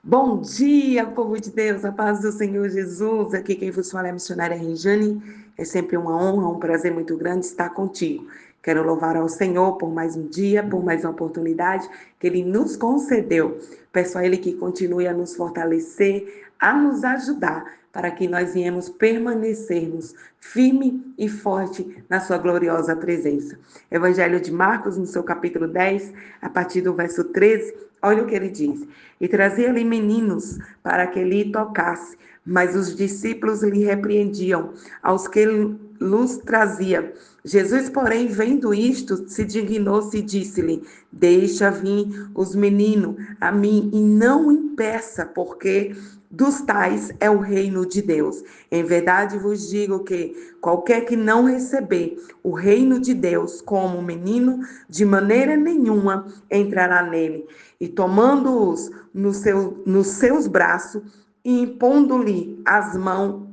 Bom dia, povo de Deus, a paz do Senhor Jesus. Aqui quem vos fala é a missionária Rejane. É sempre uma honra, um prazer muito grande estar contigo. Quero louvar ao Senhor por mais um dia, por mais uma oportunidade que Ele nos concedeu. Peço a Ele que continue a nos fortalecer, a nos ajudar, para que nós viemos permanecermos firme e forte na sua gloriosa presença. Evangelho de Marcos, no seu capítulo 10, a partir do verso 13, olha o que ele diz. E trazia-lhe meninos para que lhe tocasse, mas os discípulos lhe repreendiam aos que lhes trazia. Jesus, porém, vendo isto, se dignou-se e disse-lhe: Deixa vir os meninos a mim e não impeça, porque dos tais é o reino de Deus. Em verdade vos digo que qualquer que não receber o reino de Deus como menino, de maneira nenhuma entrará nele. E tomando-os nos seus braços e impondo-lhe as mãos,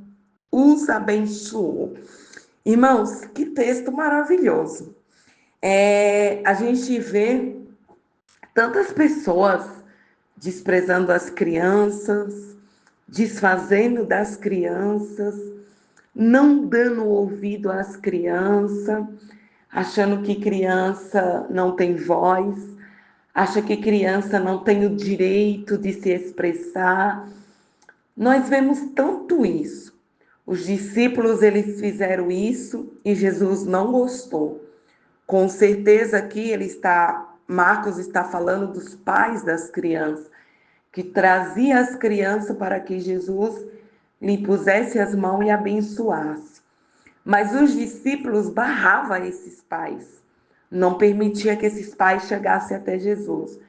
os abençoou. Irmãos, que texto maravilhoso. A gente vê tantas pessoas desprezando as crianças, desfazendo das crianças, não dando ouvido às crianças, achando que criança não tem voz, acha que criança não tem o direito de se expressar. Nós vemos tanto isso. Os discípulos, eles fizeram isso e Jesus não gostou. Com certeza aqui Marcos está falando dos pais das crianças, que trazia as crianças para que Jesus lhe pusesse as mãos e abençoasse. Mas os discípulos barravam esses pais, não permitia que esses pais chegassem até Jesus.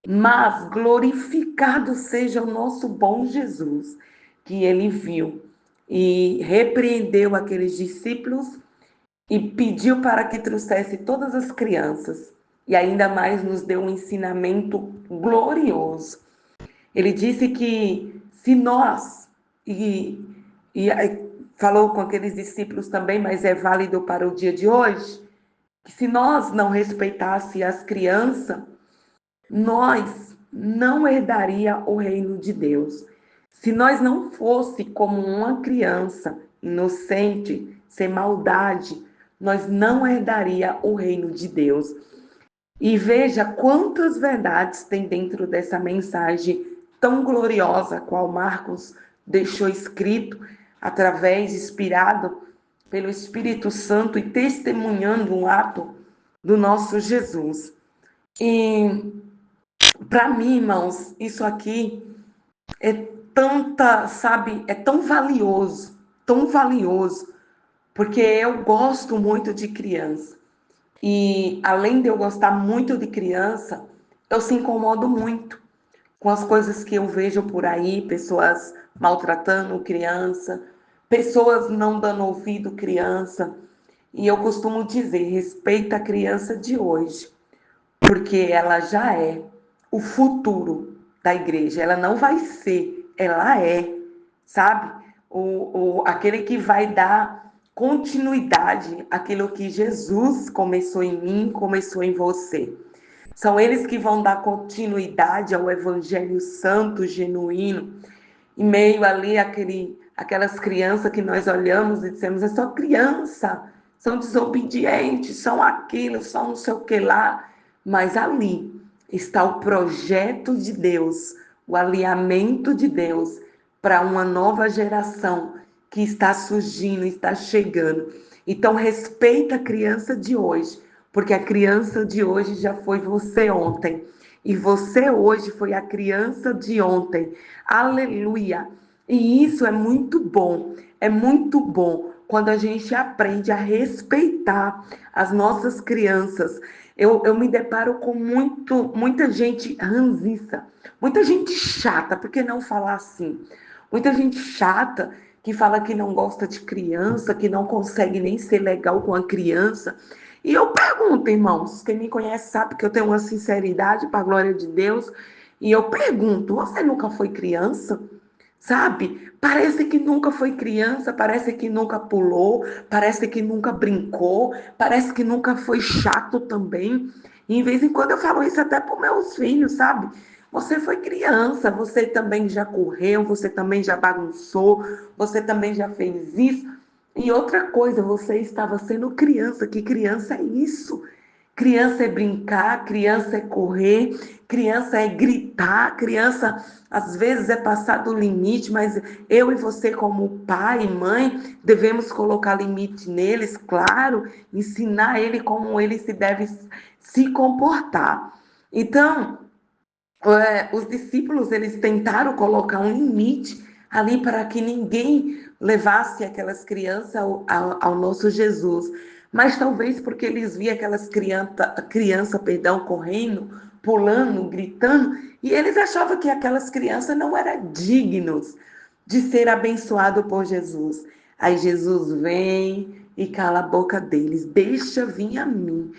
Mas glorificado seja o nosso bom Jesus, que ele viu e repreendeu aqueles discípulos e pediu para que trouxesse todas as crianças. E ainda mais nos deu um ensinamento glorioso. Ele disse que se nós, e falou com aqueles discípulos também, mas é válido para o dia de hoje, que se nós não respeitássemos as crianças, nós não herdaria o reino de Deus. Se nós não fosse como uma criança inocente, sem maldade, nós não herdaria o reino de Deus. E veja quantas verdades tem dentro dessa mensagem tão gloriosa, qual Marcos deixou escrito através, inspirado pelo Espírito Santo e testemunhando um ato do nosso Jesus. E para mim, irmãos, isso aqui é tanta, sabe, é tão valioso, porque eu gosto muito de criança. E além de eu gostar muito de criança, eu se incomodo muito com as coisas que eu vejo por aí, pessoas maltratando criança, pessoas não dando ouvido criança. E eu costumo dizer, respeita a criança de hoje, porque ela já é o futuro da igreja. Ela não vai ser, ela é, sabe? Aquele que vai dar continuidade àquilo que Jesus começou em mim, começou em você. São eles que vão dar continuidade ao Evangelho Santo, genuíno, em meio ali aquelas crianças que nós olhamos e dissemos, é só criança, são desobedientes, são aquilo, são não sei o que lá. Mas ali está o projeto de Deus, o alinhamento de Deus para uma nova geração que está surgindo, está chegando. Então, respeita a criança de hoje, porque a criança de hoje já foi você ontem. E você hoje foi a criança de ontem. Aleluia! E isso é muito bom quando a gente aprende a respeitar as nossas crianças. Eu me deparo com muita gente ranziça, muita gente chata, por que não falar assim? Muita gente chata que fala que não gosta de criança, que não consegue nem ser legal com a criança. E eu pergunto, irmãos, quem me conhece sabe que eu tenho uma sinceridade para a glória de Deus. E eu pergunto, você nunca foi criança? Sabe? Parece que nunca foi criança, parece que nunca pulou, parece que nunca brincou, parece que nunca foi chato também. E em vez em quando eu falo isso até para meus filhos, sabe? Você foi criança, você também já correu, você também já bagunçou, você também já fez isso. E outra coisa, você estava sendo criança, que criança é isso? Criança é brincar, criança é correr, criança é gritar, criança às vezes é passar do limite, mas eu e você, como pai e mãe, devemos colocar limite neles, claro, ensinar ele como ele se deve se comportar. Então, os discípulos eles tentaram colocar um limite ali para que ninguém levasse aquelas crianças ao nosso Jesus. Mas talvez porque eles viam aquelas criança, perdão, correndo, pulando, gritando, e eles achavam que aquelas crianças não eram dignos de ser abençoado por Jesus. Aí Jesus vem e cala a boca deles, deixa vir a mim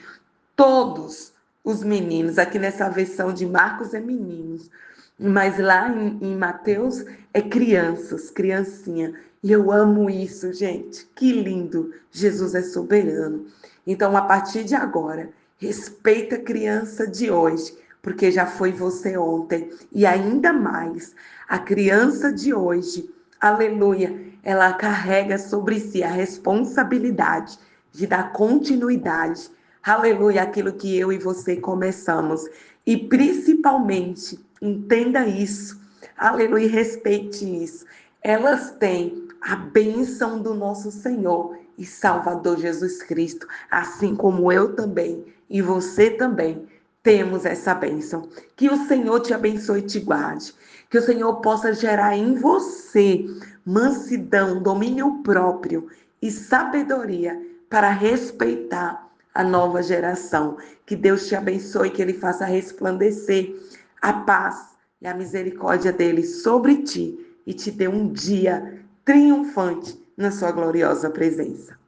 todos os meninos. Aqui nessa versão de Marcos é meninos, mas lá em Mateus é crianças, criancinha. E eu amo isso, gente. Que lindo. Jesus é soberano. Então, a partir de agora, respeita a criança de hoje, porque já foi você ontem. E ainda mais, a criança de hoje, aleluia, ela carrega sobre si a responsabilidade de dar continuidade, aleluia, aquilo que eu e você começamos. E principalmente, entenda isso, aleluia, e respeite isso. Elas têm a bênção do nosso Senhor e Salvador Jesus Cristo, assim como eu também e você também temos essa bênção. Que o Senhor te abençoe e te guarde. Que o Senhor possa gerar em você mansidão, domínio próprio e sabedoria para respeitar a nova geração. Que Deus te abençoe, que Ele faça resplandecer a paz e a misericórdia dele sobre ti e te dê um dia triunfante na sua gloriosa presença.